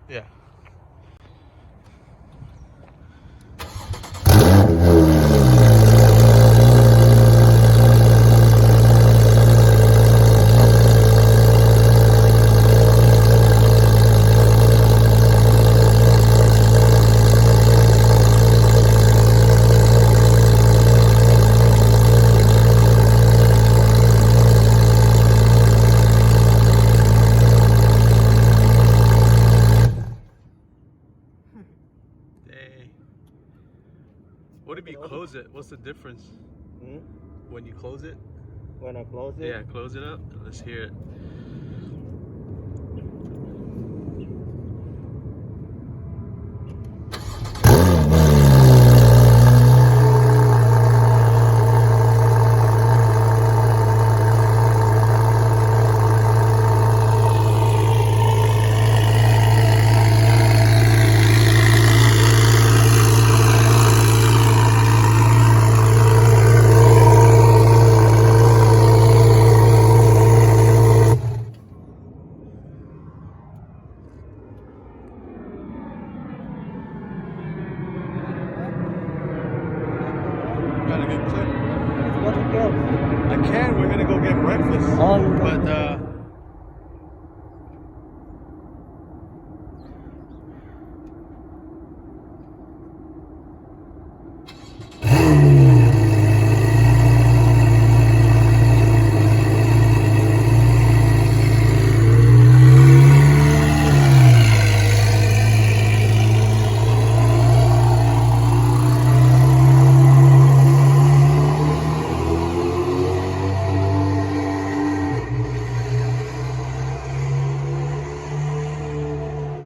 Yeah. Dang. What if you close it? What's the difference when you close it? When I close it? Yeah, close it up. Let's hear it. Got a good clip. What else? I can. We're gonna go get breakfast. Oh, you but